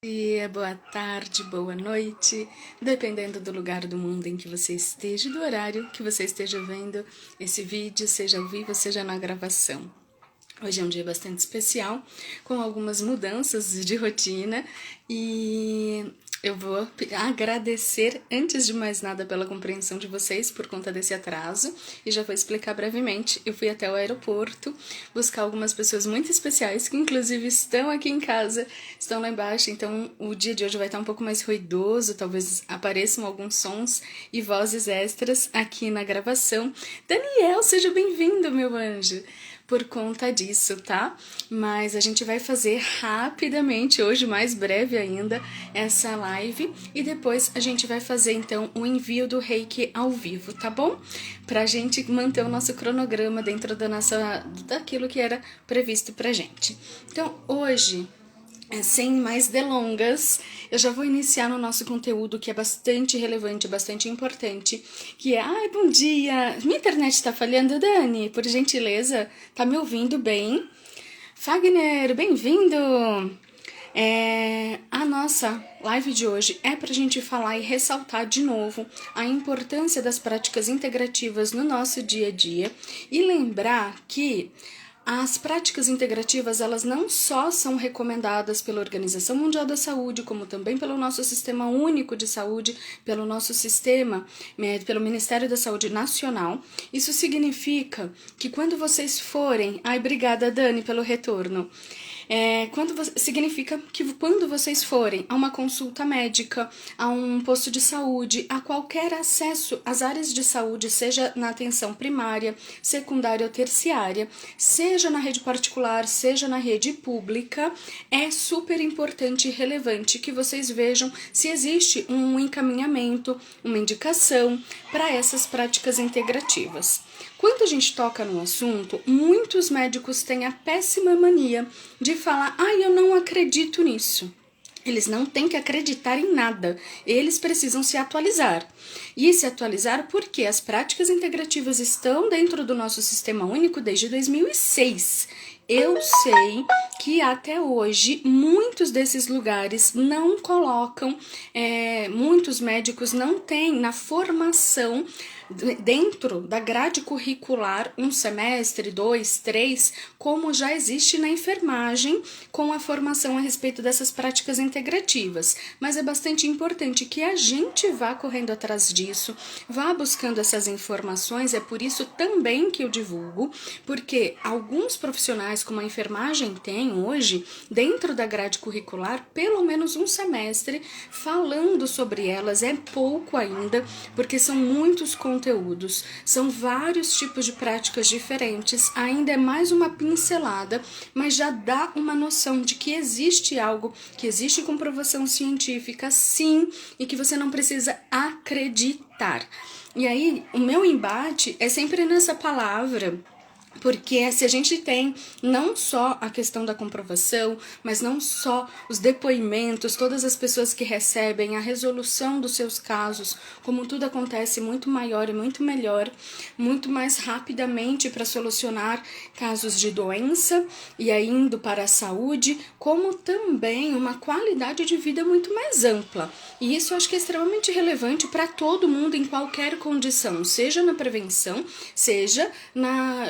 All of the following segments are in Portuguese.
Dia, boa tarde, boa noite, dependendo do lugar do mundo em que você esteja, do horário que você esteja vendo esse vídeo, seja ao vivo, seja na gravação. Hoje é um dia bastante especial, com algumas mudanças de rotina e eu vou agradecer, antes de mais nada, pela compreensão de vocês por conta desse atraso e já vou explicar brevemente. Eu fui até o aeroporto buscar algumas pessoas muito especiais que, inclusive, estão aqui em casa, estão lá embaixo, então o dia de hoje vai estar um pouco mais ruidoso, talvez apareçam alguns sons e vozes extras aqui na gravação. Daniel, seja bem-vindo, meu anjo! Por conta disso, tá? Mas a gente vai fazer rapidamente, hoje mais breve ainda, essa live e depois a gente vai fazer então o envio do reiki ao vivo, tá bom? Pra gente manter o nosso cronograma dentro daquilo que era previsto pra gente. Então, hoje, sem mais delongas, eu já vou iniciar no nosso conteúdo que é bastante relevante, bastante importante, que é, ai, bom dia, minha internet tá falhando, Dani, por gentileza, tá me ouvindo bem? Fagner, bem-vindo! A nossa live de hoje é para a gente falar e ressaltar de novo a importância das práticas integrativas no nosso dia a dia e lembrar que as práticas integrativas, elas não só são recomendadas pela Organização Mundial da Saúde, como também pelo nosso Sistema Único de Saúde, pelo nosso sistema, pelo Ministério da Saúde Nacional. Isso significa que quando vocês forem... Ai, obrigada, Dani, pelo retorno. Significa que quando vocês forem a uma consulta médica, a um posto de saúde, a qualquer acesso às áreas de saúde, seja na atenção primária, secundária ou terciária, seja na rede particular, seja na rede pública, é super importante e relevante que vocês vejam se existe um encaminhamento, uma indicação para essas práticas integrativas. Quando a gente toca no assunto, muitos médicos têm a péssima mania de falar, eu não acredito nisso. Eles não têm que acreditar em nada, eles precisam se atualizar. E se atualizar porque as práticas integrativas estão dentro do nosso Sistema Único desde 2006. Eu sei que até hoje muitos desses lugares não colocam, muitos médicos não têm na formação dentro da grade curricular um semestre, 2, 3, como já existe na enfermagem com a formação a respeito dessas práticas integrativas. Mas é bastante importante que a gente vá correndo atrás disso, vá buscando essas informações, é por isso também que eu divulgo, porque alguns profissionais como a enfermagem têm hoje, dentro da grade curricular, pelo menos um semestre falando sobre elas, é pouco ainda, porque são muitos conteúdos, são vários tipos de práticas diferentes, ainda é mais uma pincelada, mas já dá uma noção de que existe algo, que existe comprovação científica, sim, e que você não precisa acreditar. E aí, o meu embate é sempre nessa palavra, porque se a gente tem não só a questão da comprovação, mas não só os depoimentos, todas as pessoas que recebem a resolução dos seus casos, como tudo acontece muito maior e muito melhor, muito mais rapidamente para solucionar casos de doença e aí indo para a saúde, como também uma qualidade de vida muito mais ampla. E isso eu acho que é extremamente relevante para todo mundo em qualquer condição, seja na prevenção, seja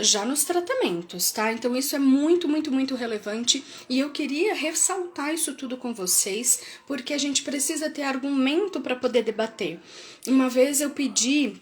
já nos tratamentos, tá? Então isso é muito, muito, muito relevante e eu queria ressaltar isso tudo com vocês, porque a gente precisa ter argumento para poder debater. Uma vez eu pedi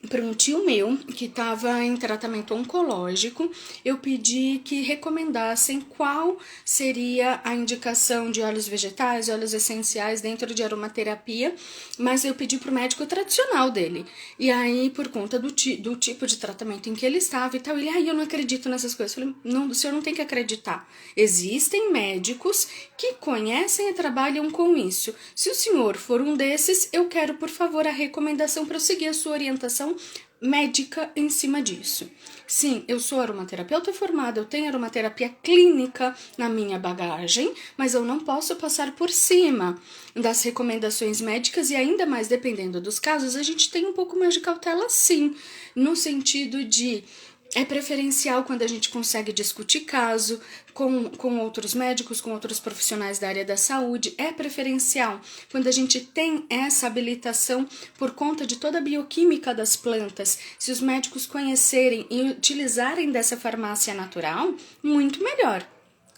para um tio meu que estava em tratamento oncológico, eu pedi que recomendassem qual seria a indicação de óleos vegetais, óleos essenciais dentro de aromaterapia, mas eu pedi para o médico tradicional dele. E aí, por conta do tipo de tratamento em que ele estava e tal, ele, eu não acredito nessas coisas. Eu falei, não, o senhor não tem que acreditar. Existem médicos que conhecem e trabalham com isso. Se o senhor for um desses, eu quero, por favor, a recomendação para eu seguir a sua orientação médica em cima disso. Sim, eu sou aromaterapeuta formada, eu tenho aromaterapia clínica na minha bagagem, mas eu não posso passar por cima das recomendações médicas e ainda mais dependendo dos casos, a gente tem um pouco mais de cautela sim, no sentido de É preferencial quando a gente consegue discutir caso com outros médicos, com outros profissionais da área da saúde. É preferencial quando a gente tem essa habilitação por conta de toda a bioquímica das plantas. Se os médicos conhecerem e utilizarem dessa farmácia natural, muito melhor.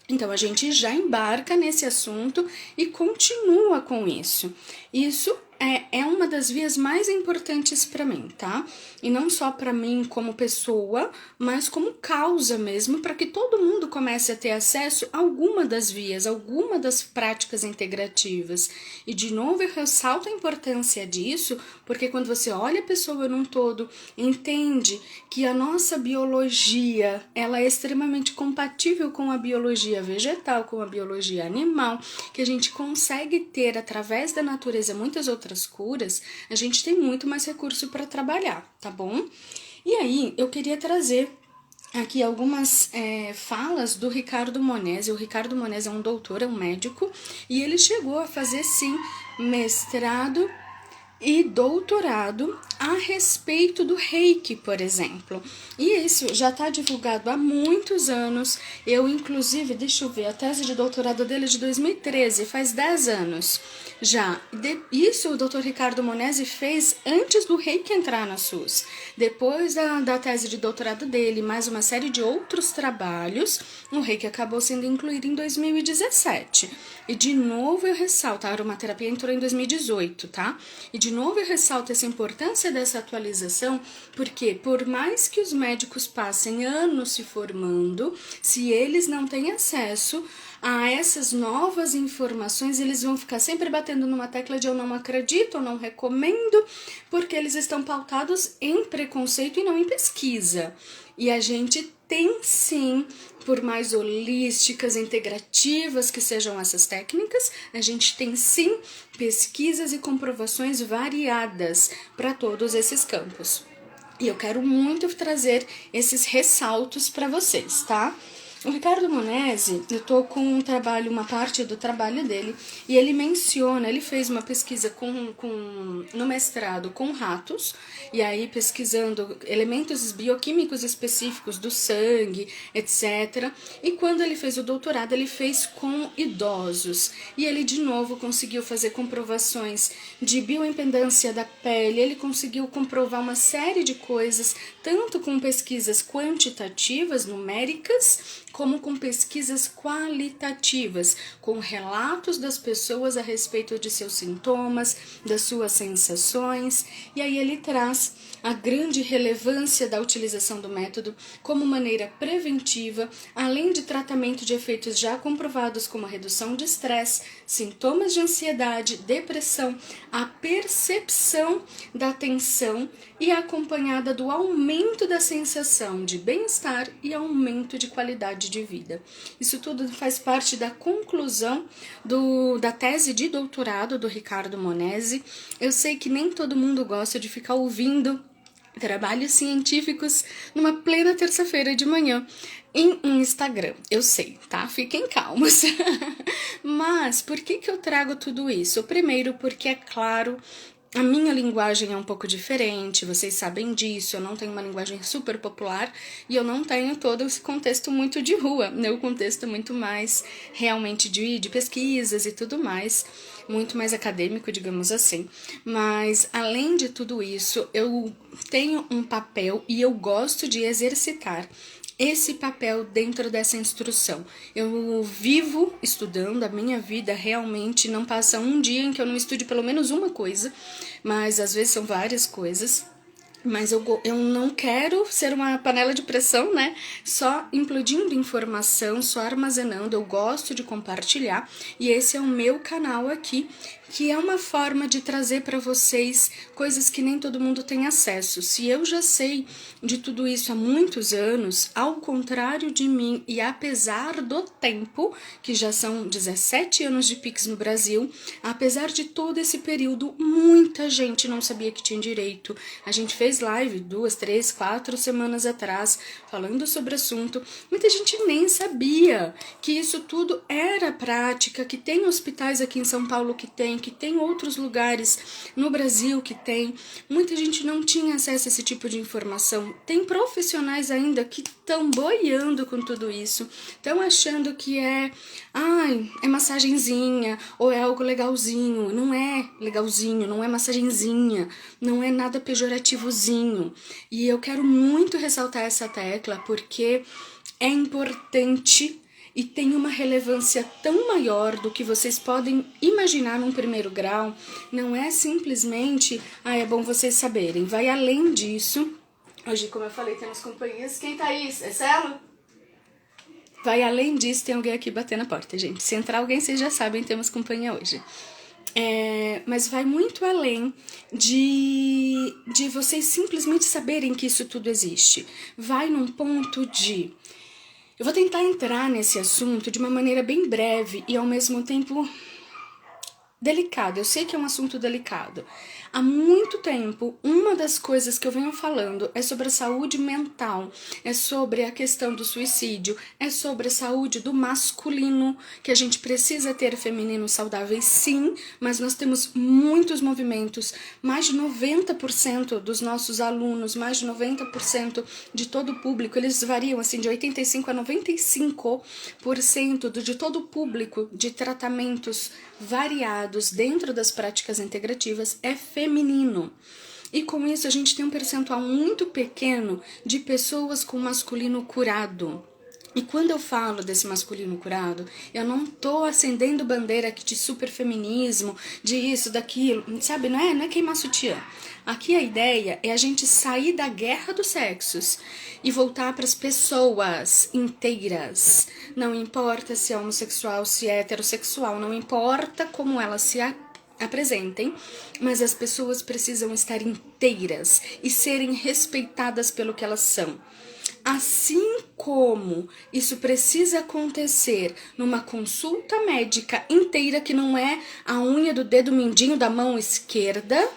Então, a gente já embarca nesse assunto e continua com isso. Isso é uma das vias mais importantes para mim, tá? E não só para mim como pessoa, mas como causa mesmo, para que todo mundo comece a ter acesso a alguma das vias, alguma das práticas integrativas. E, de novo, eu ressalto a importância disso, porque quando você olha a pessoa num todo, entende que a nossa biologia, ela é extremamente compatível com a biologia vegetal, com a biologia animal, que a gente consegue ter através da natureza muitas outras curas, a gente tem muito mais recurso para trabalhar, tá bom? E aí, eu queria trazer aqui algumas falas do Ricardo Monesi. O Ricardo Monesi é um doutor, é um médico, e ele chegou a fazer, sim, mestrado e doutorado a respeito do Reiki, por exemplo. E isso já está divulgado há muitos anos. Eu, inclusive, deixa eu ver, a tese de doutorado dele é de 2013, faz 10 anos já. Isso o Dr. Ricardo Monesi fez antes do Reiki entrar na SUS. Depois da tese de doutorado dele, mais uma série de outros trabalhos, o Reiki acabou sendo incluído em 2017. E de novo eu ressalto, a aromaterapia entrou em 2018, tá? E de novo eu ressalto essa importância dessa atualização, porque por mais que os médicos passem anos se formando, se eles não têm acesso a essas novas informações, eles vão ficar sempre batendo numa tecla de eu não acredito, eu não recomendo, porque eles estão pautados em preconceito e não em pesquisa. E a gente tem sim, por mais holísticas, integrativas que sejam essas técnicas, a gente tem sim pesquisas e comprovações variadas para todos esses campos. E eu quero muito trazer esses ressaltos para vocês, tá? O Ricardo Monesi, eu tô com uma parte do trabalho dele, e ele menciona, ele fez uma pesquisa no mestrado com ratos, e aí pesquisando elementos bioquímicos específicos do sangue, etc. E quando ele fez o doutorado, ele fez com idosos, e ele de novo conseguiu fazer comprovações de bioimpedância da pele, ele conseguiu comprovar uma série de coisas, tanto com pesquisas quantitativas, numéricas, como com pesquisas qualitativas, com relatos das pessoas a respeito de seus sintomas, das suas sensações, e aí ele traz a grande relevância da utilização do método como maneira preventiva, além de tratamento de efeitos já comprovados como a redução de estresse, sintomas de ansiedade, depressão, a percepção da tensão e acompanhada do aumento da sensação de bem-estar e aumento de qualidade de vida. Isso tudo faz parte da conclusão da tese de doutorado do Ricardo Monesi. Eu sei que nem todo mundo gosta de ficar ouvindo trabalhos científicos numa plena terça-feira de manhã em um Instagram, eu sei, tá? Fiquem calmos. Mas por que eu trago tudo isso? Primeiro, porque é claro, a minha linguagem é um pouco diferente, vocês sabem disso, eu não tenho uma linguagem super popular e eu não tenho todo esse contexto muito de rua, né? O contexto muito mais realmente de pesquisas e tudo mais, muito mais acadêmico, digamos assim. Mas, além de tudo isso, eu tenho um papel e eu gosto de exercitar esse papel dentro dessa instrução. Eu vivo estudando, a minha vida realmente não passa um dia em que eu não estude pelo menos uma coisa, mas às vezes são várias coisas. Mas eu não quero ser uma panela de pressão, né? Só implodindo informação, só armazenando. Eu gosto de compartilhar e esse é o meu canal aqui, que é uma forma de trazer para vocês coisas que nem todo mundo tem acesso. Se eu já sei de tudo isso há muitos anos, ao contrário de mim e apesar do tempo, que já são 17 anos de Pix no Brasil, apesar de todo esse período, muita gente não sabia que tinha direito. A gente fez fez live 2, 3, 4 semanas atrás falando sobre o assunto. Muita gente nem sabia que isso tudo era prática, que tem hospitais aqui em São Paulo que tem outros lugares no Brasil que tem. Muita gente não tinha acesso a esse tipo de informação. Tem profissionais ainda que estão boiando com tudo isso, estão achando que é massagenzinha ou é algo legalzinho. Não é legalzinho, não é massagenzinha, não é nada pejorativozinho. E eu quero muito ressaltar essa tecla porque é importante e tem uma relevância tão maior do que vocês podem imaginar num primeiro grau. Não é simplesmente, é bom vocês saberem, vai além disso. Hoje, como eu falei, temos companhias. Quem tá aí? É Celo? Vai além disso, tem alguém aqui batendo na porta, gente. Se entrar alguém, vocês já sabem, temos companhia hoje. Mas vai muito além de vocês simplesmente saberem que isso tudo existe. Vai num ponto de... Eu vou tentar entrar nesse assunto de uma maneira bem breve e ao mesmo tempo delicado. Eu sei que é um assunto delicado. Há muito tempo, uma das coisas que eu venho falando é sobre a saúde mental, é sobre a questão do suicídio, é sobre a saúde do masculino, que a gente precisa ter femininos saudáveis, sim, mas nós temos muitos movimentos, mais de 90% dos nossos alunos, mais de 90% de todo o público, eles variam assim de 85% a 95% de todo o público de tratamentos variados dentro das práticas integrativas é feminino. E com isso a gente tem um percentual muito pequeno de pessoas com masculino curado. E quando eu falo desse masculino curado, eu não tô acendendo bandeira aqui de superfeminismo, de isso, daquilo, sabe? Não é queimar sutiã. Aqui a ideia é a gente sair da guerra dos sexos e voltar para as pessoas inteiras. Não importa se é homossexual, se é heterossexual, não importa como elas se apresentem, mas as pessoas precisam estar inteiras e serem respeitadas pelo que elas são. Assim como isso precisa acontecer numa consulta médica inteira, que não é a unha do dedo mindinho da mão esquerda,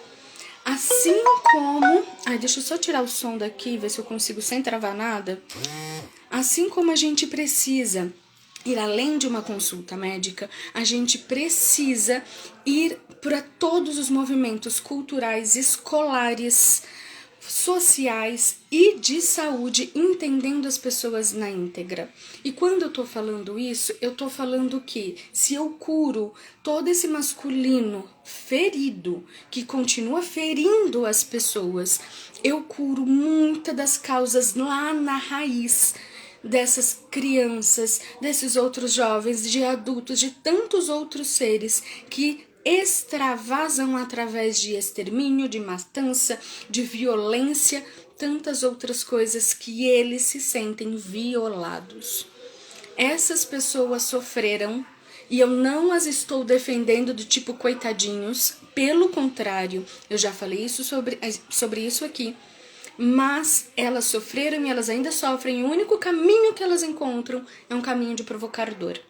assim como... deixa eu só tirar o som daqui, ver se eu consigo sem travar nada. Assim como a gente precisa ir além de uma consulta médica, a gente precisa ir para todos os movimentos culturais, escolares, sociais e de saúde, entendendo as pessoas na íntegra. E quando eu tô falando isso, eu tô falando que se eu curo todo esse masculino ferido, que continua ferindo as pessoas, eu curo muitas das causas lá na raiz dessas crianças, desses outros jovens, de adultos, de tantos outros seres que extravasam através de extermínio, de matança, de violência, tantas outras coisas que eles se sentem violados. Essas pessoas sofreram e eu não as estou defendendo do tipo coitadinhos, pelo contrário, eu já falei sobre isso aqui. Mas elas sofreram e elas ainda sofrem, e o único caminho que elas encontram é um caminho de provocar dor.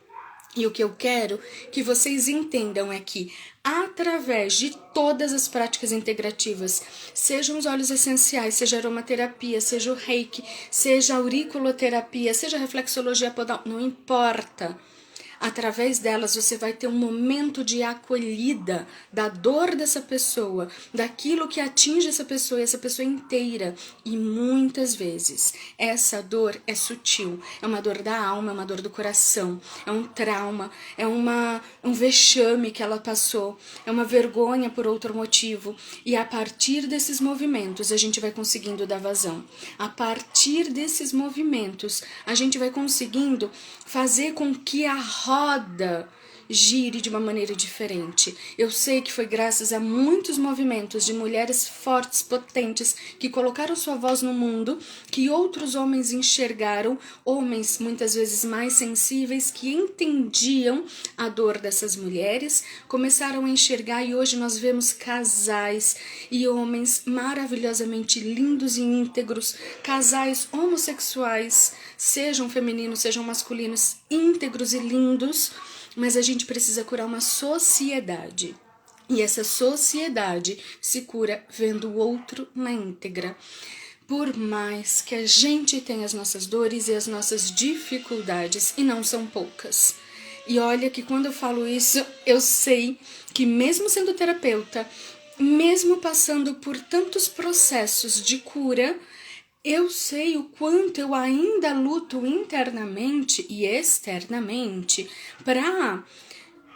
E o que eu quero que vocês entendam é que, através de todas as práticas integrativas, sejam os óleos essenciais, seja aromaterapia, seja o reiki, seja a auriculoterapia, seja a reflexologia podal, não importa. Através delas você vai ter um momento de acolhida da dor dessa pessoa, daquilo que atinge essa pessoa e essa pessoa inteira. E muitas vezes essa dor é sutil, é uma dor da alma, é uma dor do coração, é um trauma, é um vexame que ela passou, é uma vergonha por outro motivo. E a partir desses movimentos a gente vai conseguindo dar vazão. A partir desses movimentos a gente vai conseguindo fazer com que a roda gire de uma maneira diferente. Eu sei que foi graças a muitos movimentos de mulheres fortes, potentes, que colocaram sua voz no mundo, que outros homens enxergaram, homens muitas vezes mais sensíveis, que entendiam a dor dessas mulheres, começaram a enxergar, e hoje nós vemos casais e homens maravilhosamente lindos e íntegros, casais homossexuais, sejam femininos, sejam masculinos, íntegros e lindos. Mas a gente precisa curar uma sociedade. E essa sociedade se cura vendo o outro na íntegra. Por mais que a gente tenha as nossas dores e as nossas dificuldades, e não são poucas. E olha que quando eu falo isso, eu sei que mesmo sendo terapeuta, mesmo passando por tantos processos de cura, eu sei o quanto eu ainda luto internamente e externamente para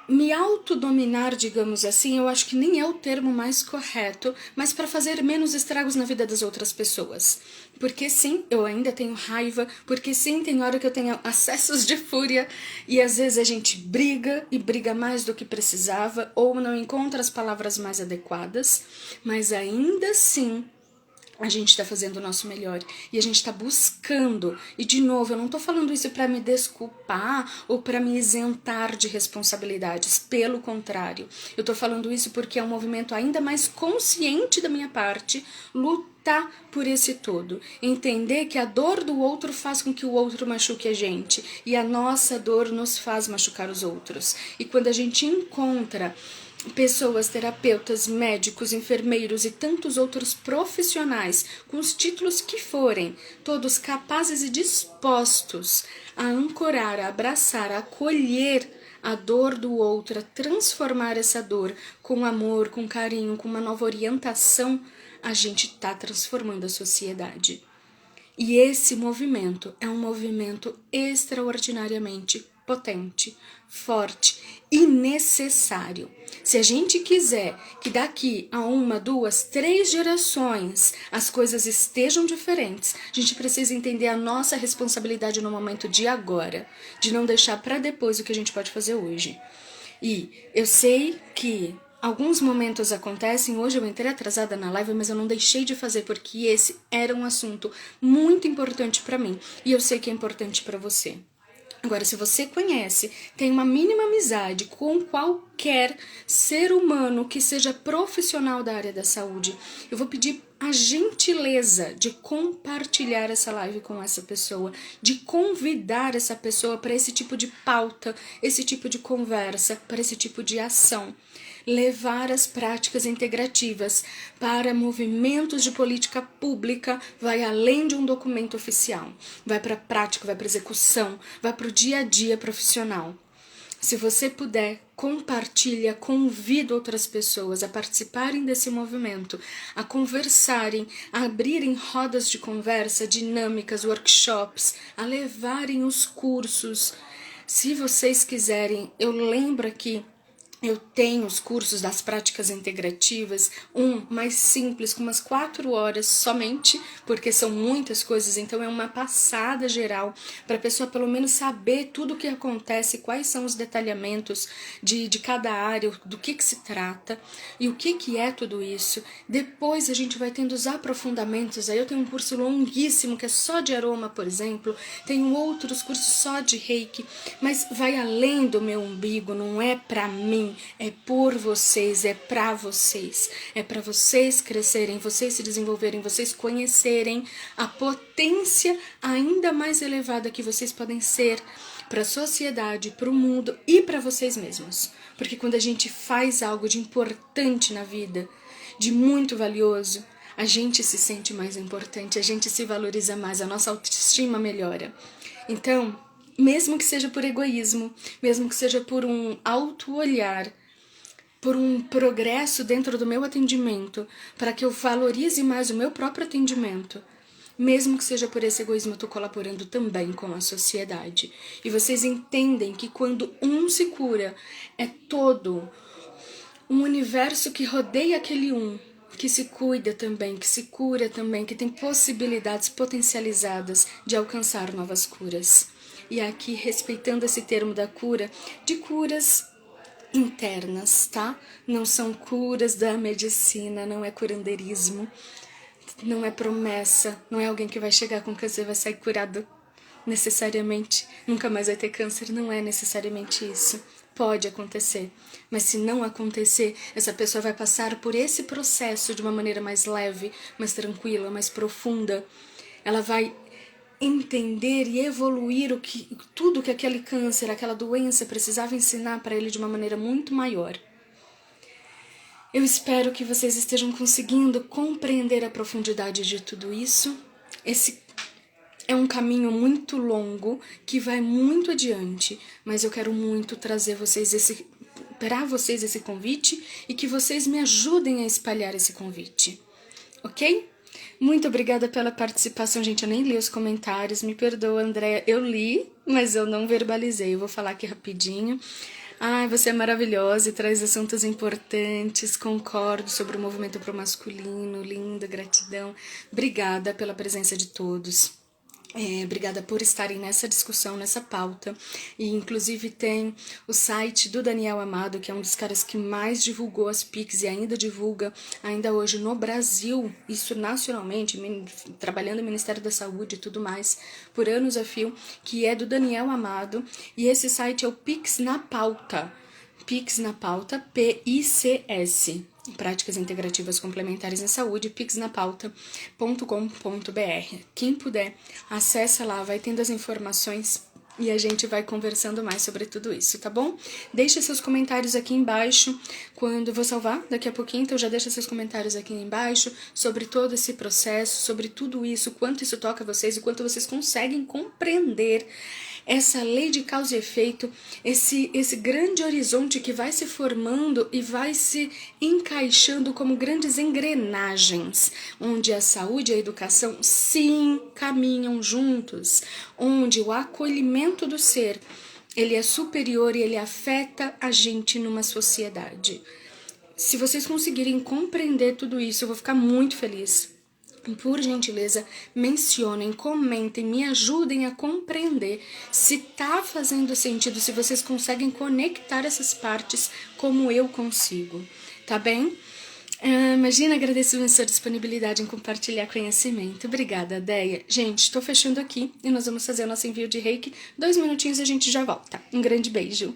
me autodominar, digamos assim. Eu acho que nem é o termo mais correto, mas para fazer menos estragos na vida das outras pessoas. Porque sim, eu ainda tenho raiva, porque sim, tem hora que eu tenho acessos de fúria e às vezes a gente briga e briga mais do que precisava ou não encontra as palavras mais adequadas, mas ainda assim a gente está fazendo o nosso melhor e a gente está buscando. E de novo, eu não estou falando isso para me desculpar ou para me isentar de responsabilidades, pelo contrário, eu estou falando isso porque é um movimento ainda mais consciente da minha parte lutar por esse todo, entender que a dor do outro faz com que o outro machuque a gente e a nossa dor nos faz machucar os outros. E quando a gente encontra pessoas, terapeutas, médicos, enfermeiros e tantos outros profissionais, com os títulos que forem, todos capazes e dispostos a ancorar, a abraçar, a acolher a dor do outro, a transformar essa dor com amor, com carinho, com uma nova orientação, a gente está transformando a sociedade. E esse movimento é um movimento extraordinariamente potente, forte e necessário. Se a gente quiser que daqui a 1, 2, 3 gerações as coisas estejam diferentes, a gente precisa entender a nossa responsabilidade no momento de agora, de não deixar para depois o que a gente pode fazer hoje. E eu sei que alguns momentos acontecem, hoje eu entrei atrasada na live, mas eu não deixei de fazer porque esse era um assunto muito importante para mim e eu sei que é importante para você. Agora, se você conhece, tem uma mínima amizade com qualquer ser humano que seja profissional da área da saúde, eu vou pedir a gentileza de compartilhar essa live com essa pessoa, de convidar essa pessoa para esse tipo de pauta, esse tipo de conversa, para esse tipo de ação. Levar as práticas integrativas para movimentos de política pública vai além de um documento oficial. Vai para a prática, vai para a execução, vai para o dia a dia profissional. Se você puder, compartilha, convida outras pessoas a participarem desse movimento, a conversarem, a abrirem rodas de conversa, dinâmicas, workshops, a levarem os cursos. Se vocês quiserem, eu lembro aqui, eu tenho os cursos das práticas integrativas, um mais simples, com umas 4 horas somente, porque são muitas coisas, então é uma passada geral, para a pessoa pelo menos saber tudo o que acontece, quais são os detalhamentos de cada área, do que se trata e o que é tudo isso. Depois a gente vai tendo os aprofundamentos, aí eu tenho um curso longuíssimo que é só de aroma, por exemplo, tenho outros cursos só de reiki, mas vai além do meu umbigo, não é para mim, é por vocês, é para vocês. É para vocês crescerem, vocês se desenvolverem, vocês conhecerem a potência ainda mais elevada que vocês podem ser para a sociedade, para o mundo e para vocês mesmos. Porque quando a gente faz algo de importante na vida, de muito valioso, a gente se sente mais importante, a gente se valoriza mais, a nossa autoestima melhora. Então, mesmo que seja por egoísmo, mesmo que seja por um auto-olhar, por um progresso dentro do meu atendimento, para que eu valorize mais o meu próprio atendimento, mesmo que seja por esse egoísmo, eu estou colaborando também com a sociedade. E vocês entendem que quando um se cura, é todo um universo que rodeia aquele um, que se cuida também, que se cura também, que tem possibilidades potencializadas de alcançar novas curas. E aqui, respeitando esse termo da cura, de curas internas, tá? Não são curas da medicina, não é curandeirismo, não é promessa, não é alguém que vai chegar com câncer e vai sair curado necessariamente, nunca mais vai ter câncer, não é necessariamente isso. Pode acontecer, mas se não acontecer, essa pessoa vai passar por esse processo de uma maneira mais leve, mais tranquila, mais profunda. Ela vai entender e evoluir tudo que aquele câncer, aquela doença precisava ensinar para ele de uma maneira muito maior. Eu espero que vocês estejam conseguindo compreender a profundidade de tudo isso. Esse é um caminho muito longo que vai muito adiante, mas eu quero muito trazer para vocês esse convite e que vocês me ajudem a espalhar esse convite, ok? Muito obrigada pela participação, gente. Eu nem li os comentários, me perdoa, Andréia. Eu li, mas eu não verbalizei. Eu vou falar aqui rapidinho. Ai, você é maravilhosa e traz assuntos importantes. Concordo sobre o movimento pro masculino. Linda, gratidão. Obrigada pela presença de todos. Obrigada por estarem nessa discussão, nessa pauta. E inclusive tem o site do Daniel Amado, que é um dos caras que mais divulgou as PICs e ainda divulga, ainda hoje no Brasil, isso nacionalmente, trabalhando no Ministério da Saúde e tudo mais, por anos a fio, que é do Daniel Amado. E esse site é o Pix na Pauta. Pix na Pauta, PICS. Práticas Integrativas Complementares em Saúde, pixnapauta.com.br. Quem puder, acessa lá, vai tendo as informações e a gente vai conversando mais sobre tudo isso, tá bom? Deixa seus comentários aqui embaixo, quando eu vou salvar daqui a pouquinho, então já deixa seus comentários aqui embaixo sobre todo esse processo, sobre tudo isso, quanto isso toca vocês e quanto vocês conseguem compreender essa lei de causa e efeito, esse grande horizonte que vai se formando e vai se encaixando como grandes engrenagens, onde a saúde e a educação, sim, caminham juntos, onde o acolhimento do ser, ele é superior e ele afeta a gente numa sociedade. Se vocês conseguirem compreender tudo isso, eu vou ficar muito feliz. Por gentileza, mencionem, comentem, me ajudem a compreender se tá fazendo sentido, se vocês conseguem conectar essas partes como eu consigo, tá bem? Imagina, agradeço a sua disponibilidade em compartilhar conhecimento. Obrigada, Deia. Gente, tô fechando aqui e nós vamos fazer o nosso envio de reiki. 2 minutinhos e a gente já volta. Um grande beijo.